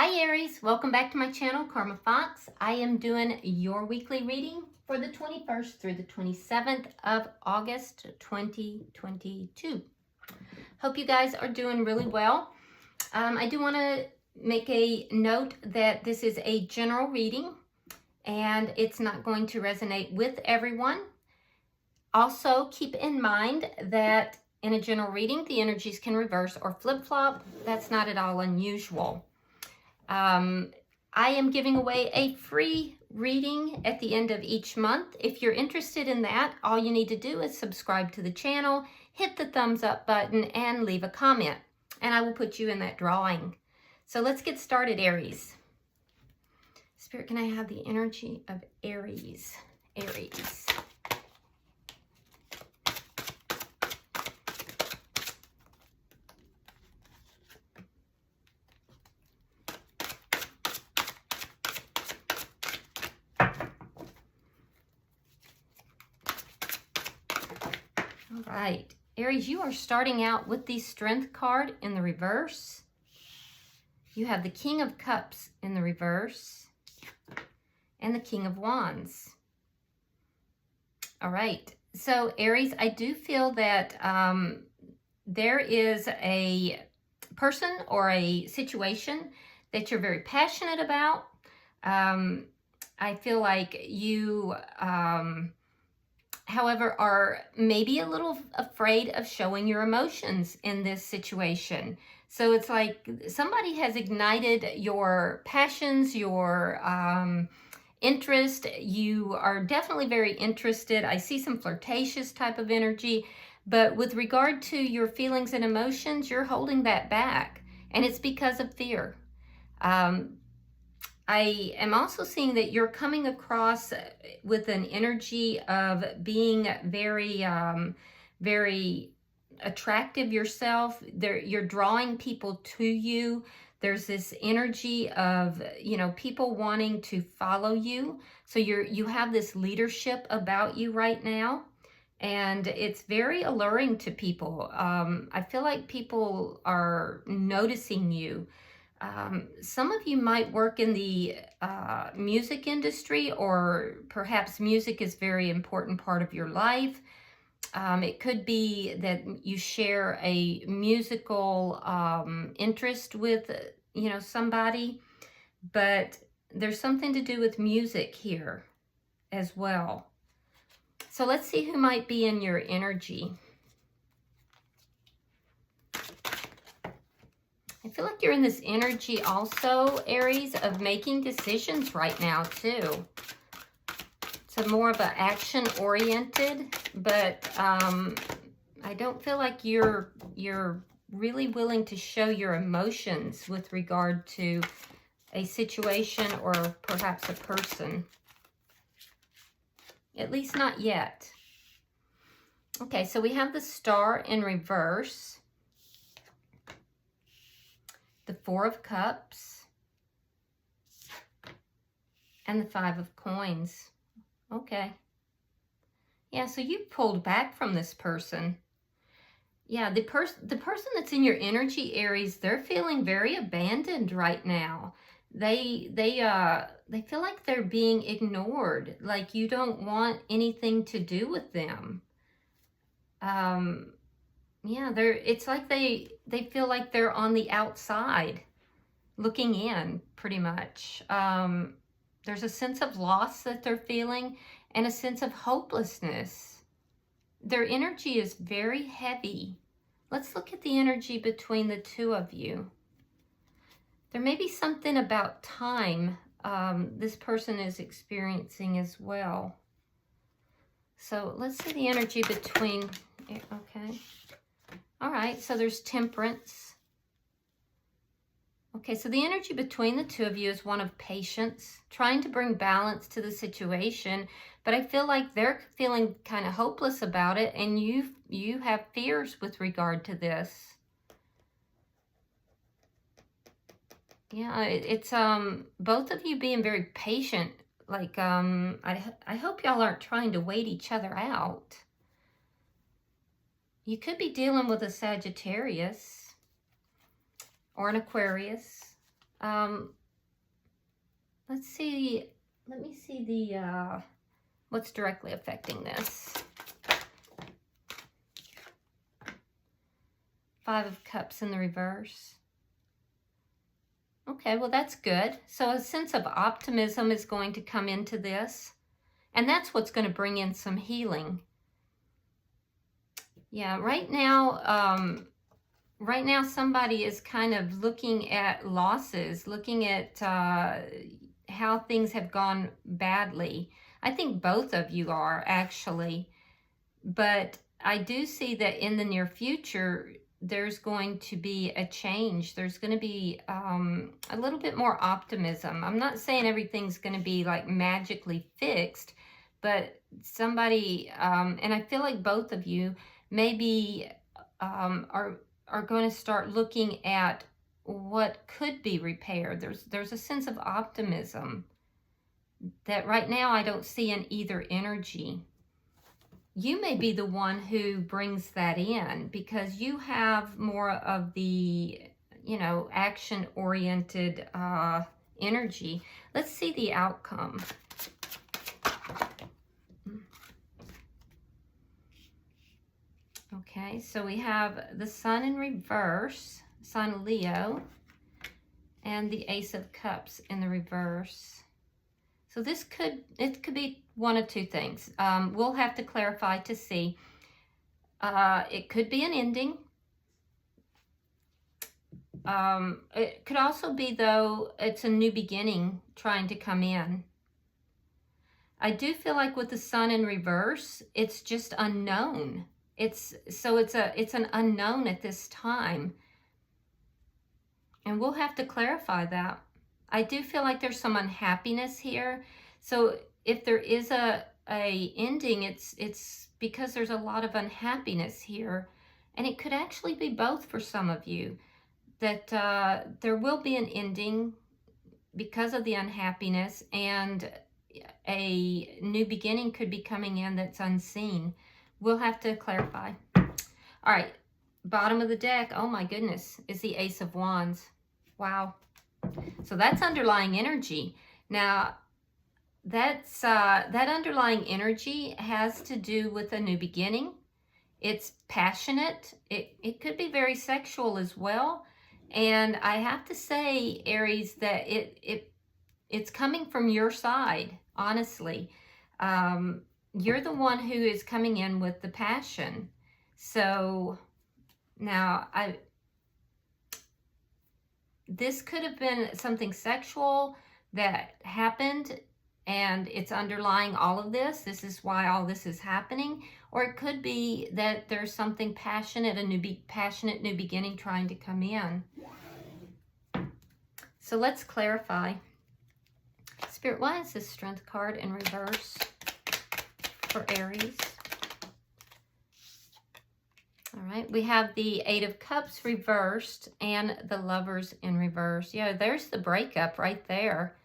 Hi Aries, welcome back to my channel, Karma Fox. I am doing your weekly reading for the 21st through the 27th of August 2022. Hope you guys are doing really well. I do want to make a note that this is a general reading and it's not going to resonate with everyone. Also, keep in mind that in a general reading, the energies can reverse or flip-flop. That's not at all unusual. I am giving away a free reading at the end of each month. If you're interested in that, all you need to do is subscribe to the channel, hit the thumbs up button, and leave a comment. And I will put you in that drawing. So let's get started, Aries. Spirit, can I have the energy of Aries? Aries. All right, Aries, you are starting out with the Strength card in the reverse. You have the King of Cups in the reverse and the King of Wands. All right, so Aries, I do feel that there is a person or a situation that you're very passionate about. I feel like you... however, are maybe a little afraid of showing your emotions in this situation. So it's like somebody has ignited your passions, your interest. You are definitely very interested. I see some flirtatious type of energy, but with regard to your feelings and emotions, you're holding that back, and it's because of fear. I am also seeing that you're coming across with an energy of being very, very attractive yourself. You're drawing people to you. There's this energy of, people wanting to follow you. So you have this leadership about you right now. And it's very alluring to people. I feel like people are noticing you. Some of you might work in the music industry, or perhaps music is a very important part of your life. It could be that you share a musical interest with, somebody, but there's something to do with music here as well. So let's see who might be in your energy. I feel like you're in this energy also, Aries, of making decisions right now, too. It's more of an action-oriented, but I don't feel like you're really willing to show your emotions with regard to a situation or perhaps a person. At least not yet. Okay, so we have the Star in reverse. The Four of Cups, and the Five of Coins. Okay. Yeah, so you pulled back from this person. Yeah, the person that's in your energy, Aries, they're feeling very abandoned right now. They feel like they're being ignored, like you don't want anything to do with them. Yeah, it's like they feel like they're on the outside looking in, pretty much. There's a sense of loss that they're feeling and a sense of hopelessness. Their energy is very heavy. Let's look at the energy between the two of you. There may be something about time this person is experiencing as well. So let's see the energy between, okay. All right, so there's Temperance. Okay, so the energy between the two of you is one of patience, trying to bring balance to the situation, but I feel like they're feeling kind of hopeless about it, and you have fears with regard to this. Yeah, it's both of you being very patient. Like I hope y'all aren't trying to wait each other out. You could be dealing with a Sagittarius or an Aquarius. Let's see. Let me see the what's directly affecting this. Five of Cups in the reverse. Okay, well, that's good. So a sense of optimism is going to come into this, and that's what's going to bring in some healing. Yeah, right now somebody is kind of looking at losses, looking at how things have gone badly. I think both of you are, actually. But I do see that in the near future, there's going to be a change. There's going to be a little bit more optimism. I'm not saying everything's going to be like magically fixed, but somebody, and I feel like both of you maybe are going to start looking at what could be repaired. There's a sense of optimism that right now I don't see in either energy. You may be the one who brings that in because you have more of the, you know, action-oriented energy. Let's see the outcome. Okay, so we have the Sun in reverse, sign of Leo, and the Ace of Cups in the reverse. So this could be one of two things. We'll have to clarify to see. It could be an ending. It could also be, though, it's a new beginning trying to come in. I do feel like with the Sun in reverse, it's just unknown. It's an unknown at this time. And we'll have to clarify that. I do feel like there's some unhappiness here. So if there is a ending, it's because there's a lot of unhappiness here. And it could actually be both for some of you. That there will be an ending because of the unhappiness, and a new beginning could be coming in that's unseen. We'll have to clarify. All right, bottom of the deck, oh my goodness, is the Ace of Wands. Wow. So that's underlying energy. Now, that's that underlying energy has to do with a new beginning. It's passionate. It could be very sexual as well. And I have to say, Aries, that it's coming from your side, honestly. You're the one who is coming in with the passion. So now this could have been something sexual that happened, and it's underlying all of this. This is why all this is happening. Or it could be that there's something passionate, passionate new beginning trying to come in. So let's clarify. Spirit, why is this Strength card in reverse for Aries? All right, we have the Eight of Cups reversed and the Lovers in reverse. Yeah, there's the breakup right there.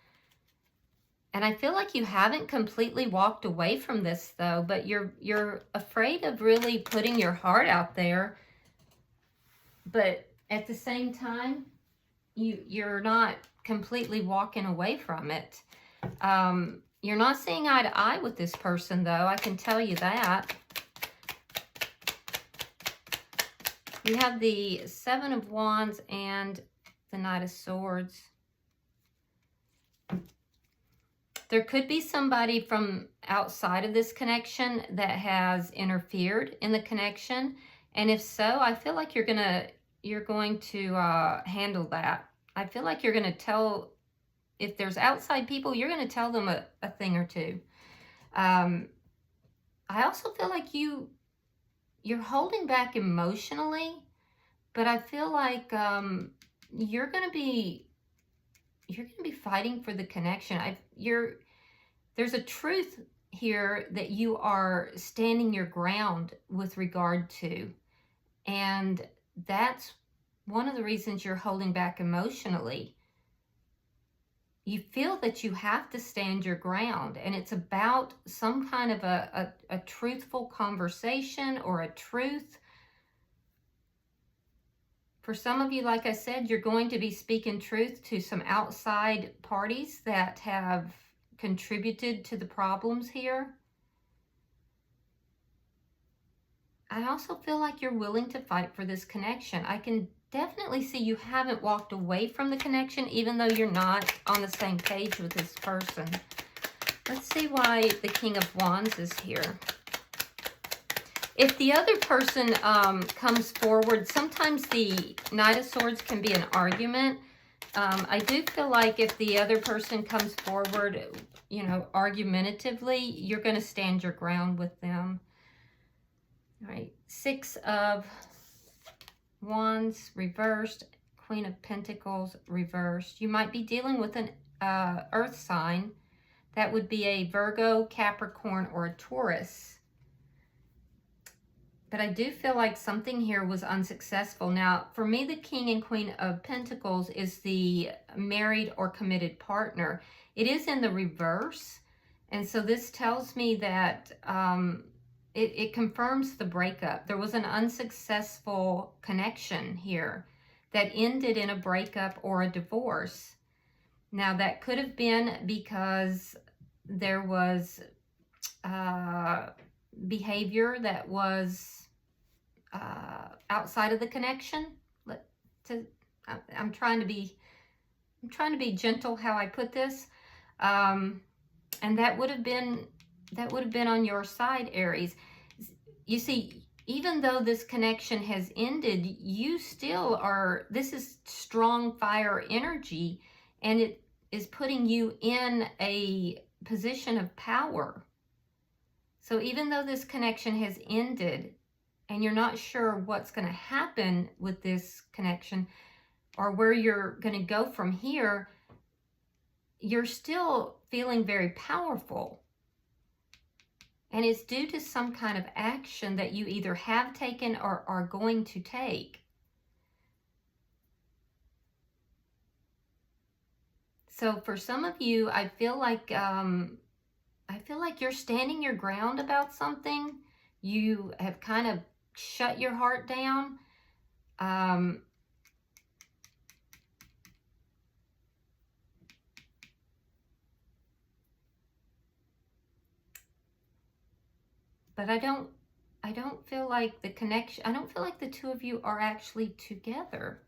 And I feel like you haven't completely walked away from this, though, but you're afraid of really putting your heart out there. But at the same time, you're not completely walking away from it. You're not seeing eye to eye with this person, though. I can tell you that. You have the Seven of Wands and the Knight of Swords. There could be somebody from outside of this connection that has interfered in the connection. And if so, I feel like you're going to handle that. I feel like you're going to tell, if there's outside people, you're going to tell them a thing or two. I also feel like you're holding back emotionally, but I feel like you're going to be fighting for the connection. There's a truth here that you are standing your ground with regard to, and that's one of the reasons you're holding back emotionally. You feel that you have to stand your ground, and it's about some kind of a truthful conversation or a truth. For some of you, like I said, you're going to be speaking truth to some outside parties that have contributed to the problems here. I also feel like you're willing to fight for this connection. I can definitely see you haven't walked away from the connection, even though you're not on the same page with this person. Let's see why the King of Wands is here. If the other person comes forward, sometimes the Knight of Swords can be an argument. I do feel like if the other person comes forward, you know, argumentatively, you're going to stand your ground with them. All right, Six of Wands reversed, Queen of Pentacles reversed. You might be dealing with an earth sign. That would be a Virgo, Capricorn, or a Taurus. But I do feel like something here was unsuccessful. Now, for me, the King and Queen of Pentacles is the married or committed partner. It is in the reverse. And so this tells me that it confirms the breakup. There was an unsuccessful connection here that ended in a breakup or a divorce. Now, that could have been because there was behavior that was outside of the connection. I'm trying to be gentle how I put this, and that would have been on your side, Aries. You see, even though this connection has ended, you still are. This is strong fire energy, and it is putting you in a position of power. So even though this connection has ended and you're not sure what's going to happen with this connection or where you're going to go from here, you're still feeling very powerful. And it's due to some kind of action that you either have taken or are going to take. So for some of you, I feel like you're standing your ground about something. You have kind of shut your heart down. But I don't feel like the connection, I don't feel like the two of you are actually together.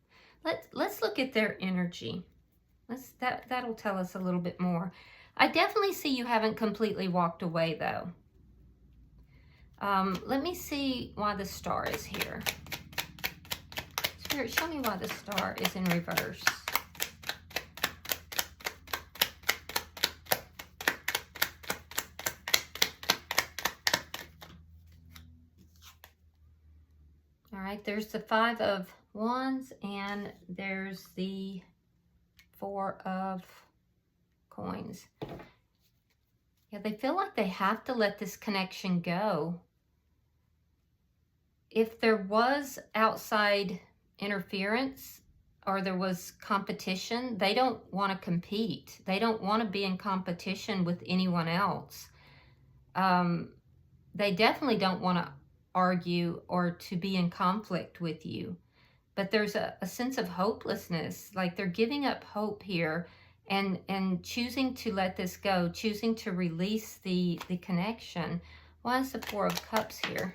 Let's look at their energy. That'll tell us a little bit more. I definitely see you haven't completely walked away though. Let me see why the Star is here. Spirit, show me why the Star is in reverse. All right, there's the Five of Wands and there's the Four of Coins. Yeah, they feel like they have to let this connection go. If there was outside interference or there was competition, they don't want to compete. They don't want to be in competition with anyone else. They definitely don't want to argue or to be in conflict with you. But there's a sense of hopelessness, like they're giving up hope here and choosing to let this go, choosing to release the connection. Why is the Four of Cups here?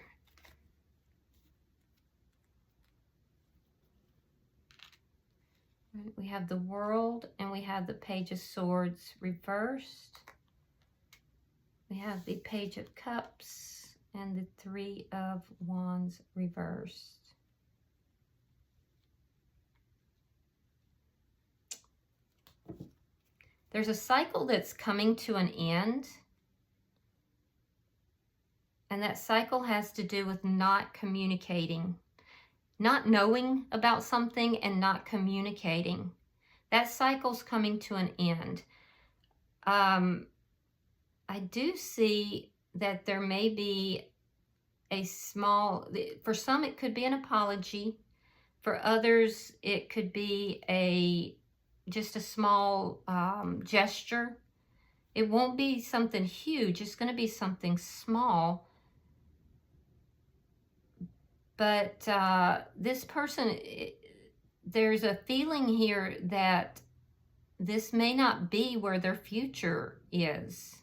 We have the World and we have the Page of Swords reversed. We have the Page of Cups and the Three of Wands reversed. There's a cycle that's coming to an end. And that cycle has to do with not communicating. Not knowing about something and not communicating. That cycle's coming to an end. I do see that there may be a small, for some it could be an apology. For others it could be just a small gesture. It won't be something huge. It's going to be something small. But this person, there's a feeling here that this may not be where their future is.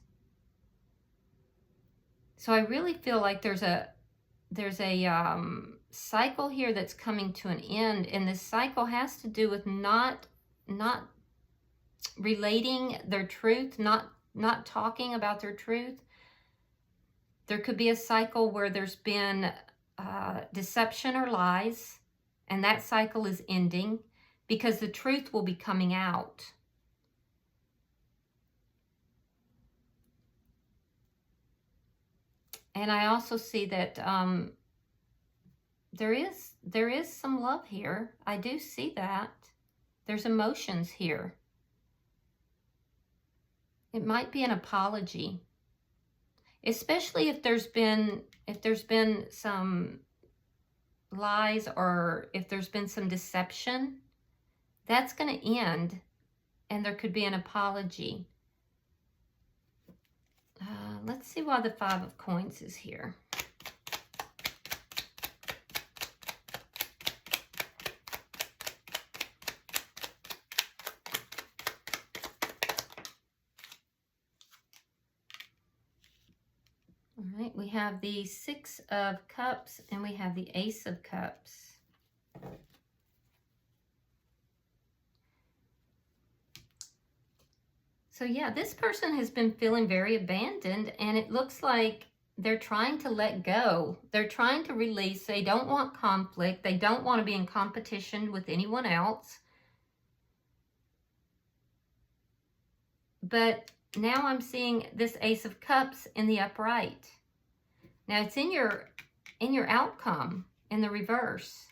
So I really feel like there's a cycle here that's coming to an end, and this cycle has to do with not relating their truth, not talking about their truth. There could be a cycle where there's been deception or lies, and that cycle is ending because the truth will be coming out. And I also see that there is some love here. I do see that. There's emotions here. It might be an apology, especially if there's been some lies or if there's been some deception. That's going to end, and there could be an apology. Let's see why the Five of Coins is here. All right, we have the Six of Cups and we have the Ace of Cups. So yeah, this person has been feeling very abandoned, and it looks like they're trying to let go. They're trying to release. They don't want conflict. They don't want to be in competition with anyone else. But now I'm seeing this Ace of Cups in the upright. Now it's in your outcome in the reverse.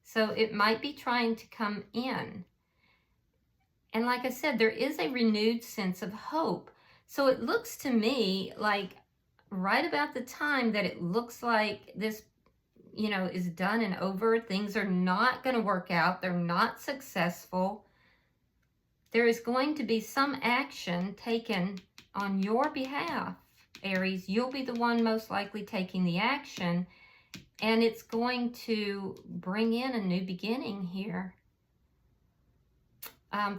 So it might be trying to come in. And like I said, there is a renewed sense of hope. So it looks to me like right about the time that it looks like this, is done and over, things are not going to work out, they're not successful, there is going to be some action taken on your behalf, Aries. You'll be the one most likely taking the action, and it's going to bring in a new beginning here.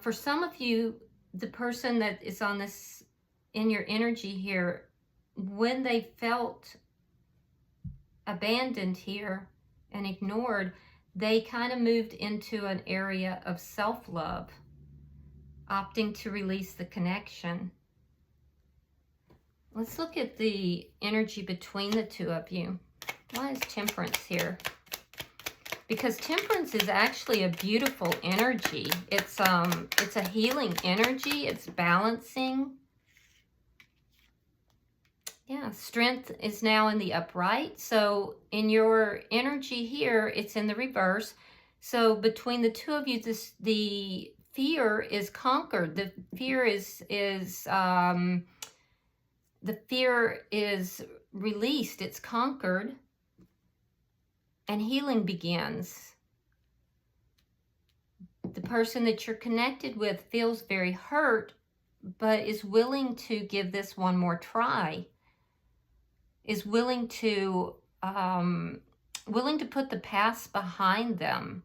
For some of you, the person that is on this, in your energy here, when they felt abandoned here and ignored, they kind of moved into an area of self-love, opting to release the connection. Let's look at the energy between the two of you. Why is Temperance here? Because Temperance is actually a beautiful energy. It's a healing energy. It's balancing. Yeah, Strength is now in the upright. So in your energy here, it's in the reverse. So between the two of you, the fear is conquered. The fear is released. It's conquered. And healing begins. The person that you're connected with feels very hurt, but is willing to give this one more try. Is willing to put the past behind them.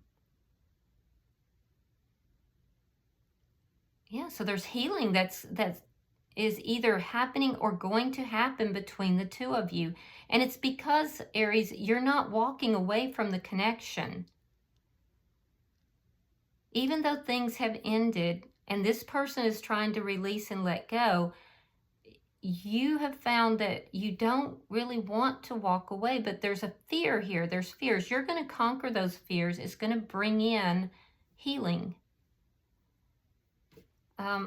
Yeah, so there's healing that is either happening or going to happen between the two of you. And it's because, Aries, you're not walking away from the connection. Even though things have ended and this person is trying to release and let go, you have found that you don't really want to walk away, but there's a fear here. There's fears. You're going to conquer those fears. It's going to bring in healing.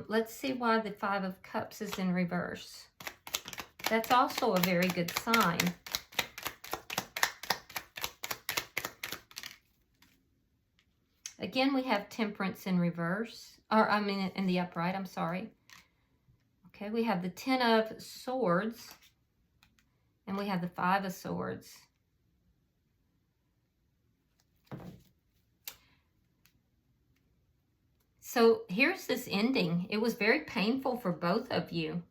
Let's see why the Five of Cups is in reverse. That's also a very good sign. Again, we have Temperance in reverse. Or, I mean, in the upright, I'm sorry. Okay, we have the Ten of Swords. And we have the Five of Swords. So here's this ending. It was very painful for both of you.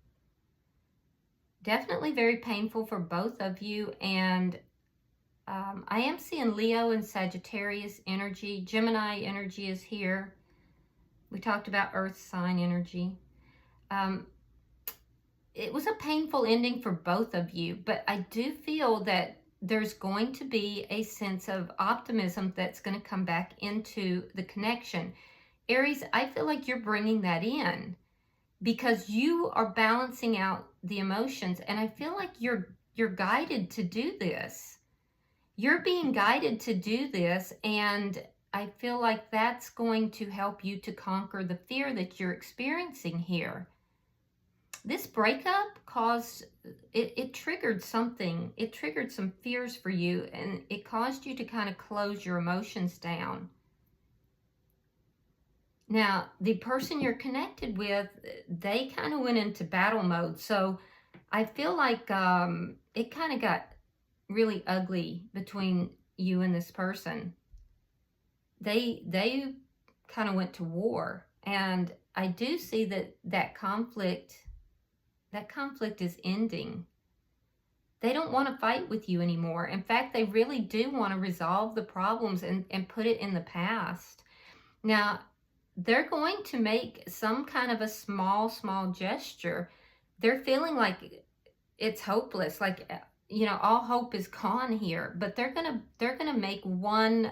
Definitely very painful for both of you. And I am seeing Leo and Sagittarius energy. Gemini energy is here. We talked about earth sign energy. It was a painful ending for both of you, but I do feel that there's going to be a sense of optimism that's going to come back into the connection. Aries, I feel like you're bringing that in because you are balancing out the emotions, and I feel like you're guided to do this. You're being guided to do this, and I feel like that's going to help you to conquer the fear that you're experiencing here. This breakup caused, it triggered something. It triggered some fears for you, and it caused you to kind of close your emotions down. Now, the person you're connected with, they kind of went into battle mode. So I feel like it kind of got really ugly between you and this person. They kind of went to war. And I do see that conflict is ending. They don't want to fight with you anymore. In fact, they really do want to resolve the problems and put it in the past. Now, they're going to make some kind of a small gesture. They're feeling like it's hopeless, like, you know, all hope is gone here, but they're gonna make one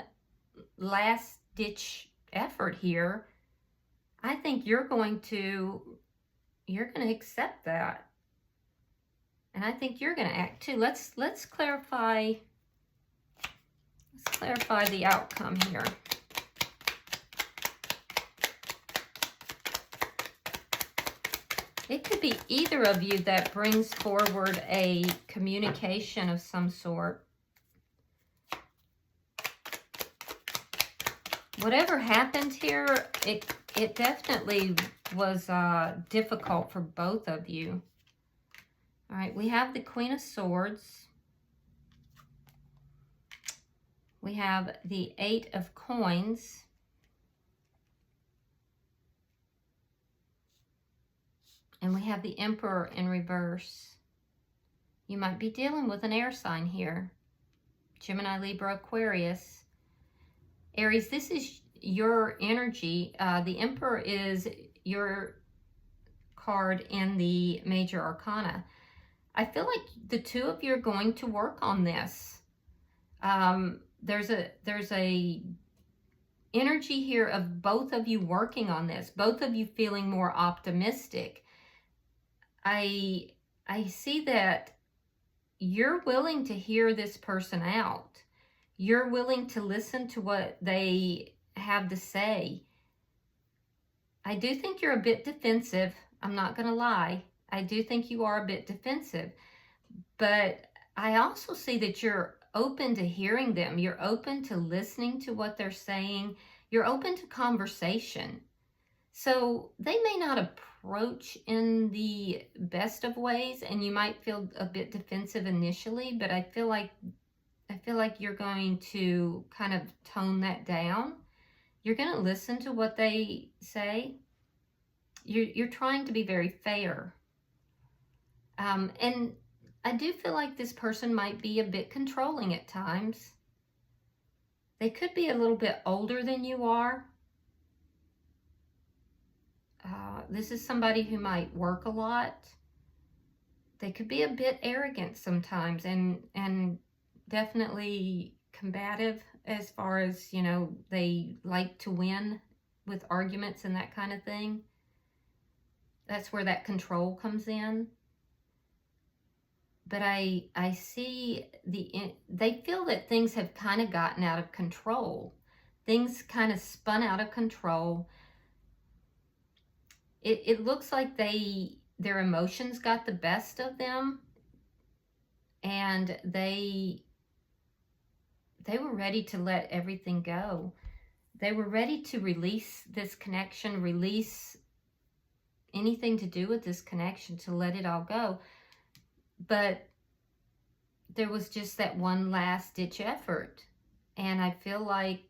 last ditch effort here. I think you're going to accept that. And I think you're going to act too. Let's clarify the outcome here. It could be either of you that brings forward a communication of some sort. Whatever happened here, it definitely was difficult for both of you. All right, we have the Queen of Swords. We have the Eight of Coins. And we have the Emperor in reverse. You might be dealing with an air sign here. Gemini, Libra, Aquarius. Aries, this is your energy. The Emperor is your card in the Major Arcana. I feel like the two of you are going to work on this. There's a energy here of both of you working on this, both of you feeling more optimistic. I see that you're willing to hear this person out. You're willing to listen to what they have to say. I do think you're a bit defensive. I'm not going to lie. I do think you are a bit defensive. But I also see that you're open to hearing them. You're open to listening to what they're saying. You're open to conversation. So they may not approach in the best of ways, and you might feel a bit defensive initially, but I feel like you're going to kind of tone that down. You're going to listen to what they say. You're trying to be very fair. And I do feel like this person might be a bit controlling at times. They could be a little bit older than you are. This is somebody who might work a lot. They could be a bit arrogant sometimes and definitely combative as far as, you know, they like to win with arguments and that kind of thing. That's where that control comes in. But I see they feel that things have kind of gotten out of control. Things kind of spun out of control. It looks like their emotions got the best of them, and they were ready to let everything go. They were ready to release this connection, release anything to do with this connection, to let it all go. But there was just that one last ditch effort. And I feel like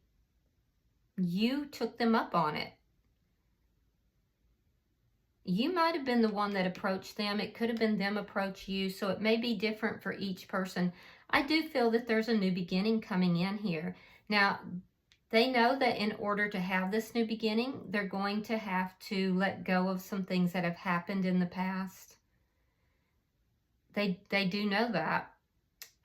you took them up on it. You might have been the one that approached them. It could have been them approach you. So it may be different for each person. I do feel that there's a new beginning coming in here. Now, they know that in order to have this new beginning, they're going to have to let go of some things that have happened in the past. They do know that.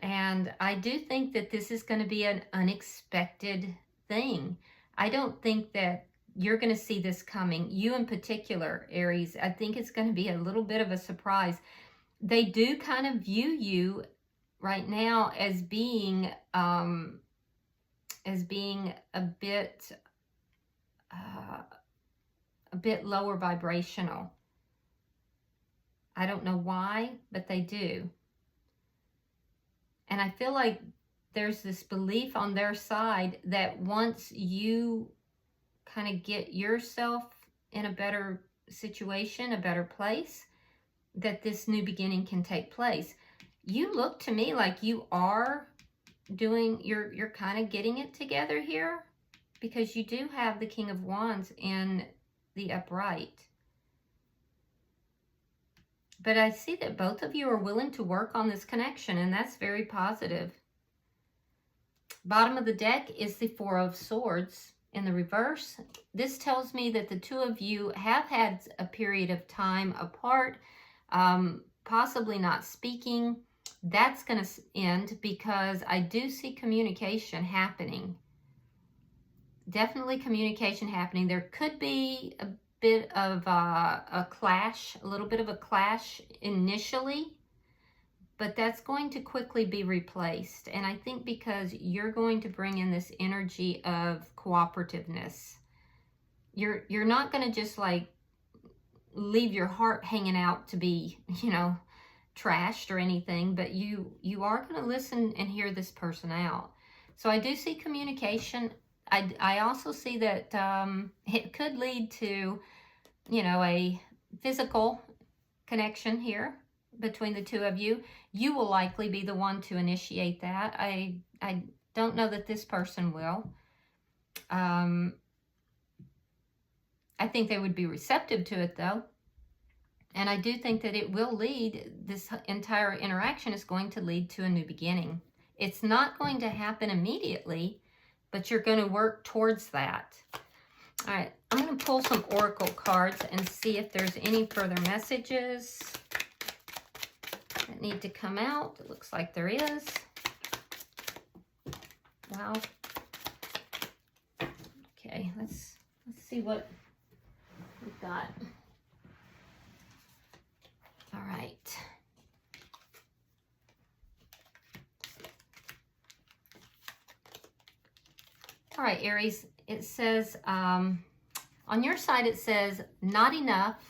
And I do think that this is going to be an unexpected thing. I don't think that you're going to see this coming. You in particular, Aries, I think it's going to be a little bit of a surprise. They do kind of view you right now as being a bit lower vibrational. I don't know why, but they do. And I feel like there's this belief on their side that once you kind of get yourself in a better situation, a better place, that this new beginning can take place. You look to me like you are doing, you're kind of getting it together here, because you do have the King of Wands in the upright. But I see that both of you are willing to work on this connection, and that's very positive. Bottom of the deck is the Four of Swords in the reverse. This tells me that the two of you have had a period of time apart, possibly not speaking. That's going to end because I do see communication happening. Definitely communication happening. There could be a bit of a clash, a little bit of a clash initially, but that's going to quickly be replaced. And I think because you're going to bring in this energy of cooperativeness. You're not going to just like leave your heart hanging out to be, you know, trashed or anything, but you are going to listen and hear this person out. So I do see communication. I also see that it could lead to, you know, a physical connection here between the two of you. You will likely be the one to initiate that. I don't know that this person will. I think they would be receptive to it though. And I do think that it will lead, this entire interaction is going to lead to a new beginning. It's not going to happen immediately, but you're going to work towards that. All right, I'm going to pull some oracle cards and see if there's any further messages that need to come out. It looks like there is. Wow. Okay, let's see what we've got. All right. All right, Aries, it says, on your side, it says, not enough,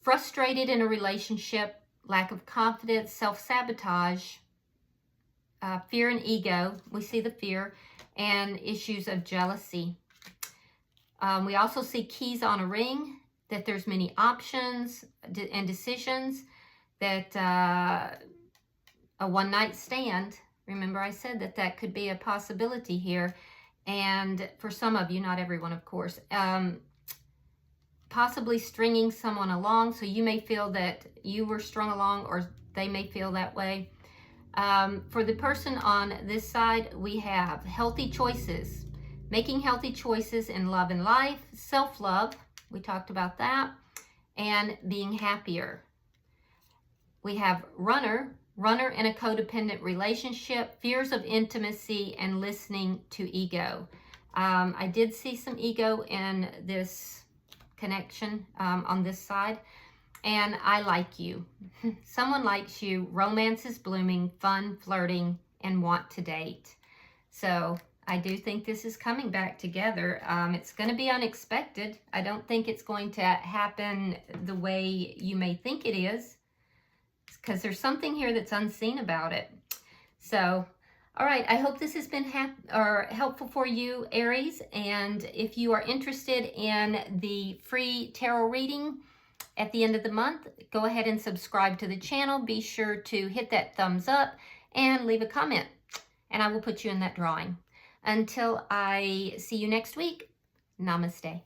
frustrated in a relationship, lack of confidence, self-sabotage, fear and ego. We see the fear and issues of jealousy. We also see keys on a ring, that there's many options and decisions, that a one-night stand. Remember I said that that could be a possibility here. And for some of you, not everyone, of course, possibly stringing someone along. So you may feel that you were strung along, or they may feel that way. For the person on this side, we have healthy choices, making healthy choices in love and life, self-love, we talked about that, and being happier. We have runner in a codependent relationship, fears of intimacy, and listening to ego. I did see some ego in this connection on this side, and I like you. Someone likes you, romance is blooming, fun, flirting, and want to date. So I do think this is coming back together. It's going to be unexpected. I don't think it's going to happen the way you may think it is, because there's something here that's unseen about it. So, all right, I hope this has been helpful for you, Aries. And if you are interested in the free tarot reading at the end of the month, go ahead and subscribe to the channel. Be sure to hit that thumbs up and leave a comment, and I will put you in that drawing. Until I see you next week, namaste.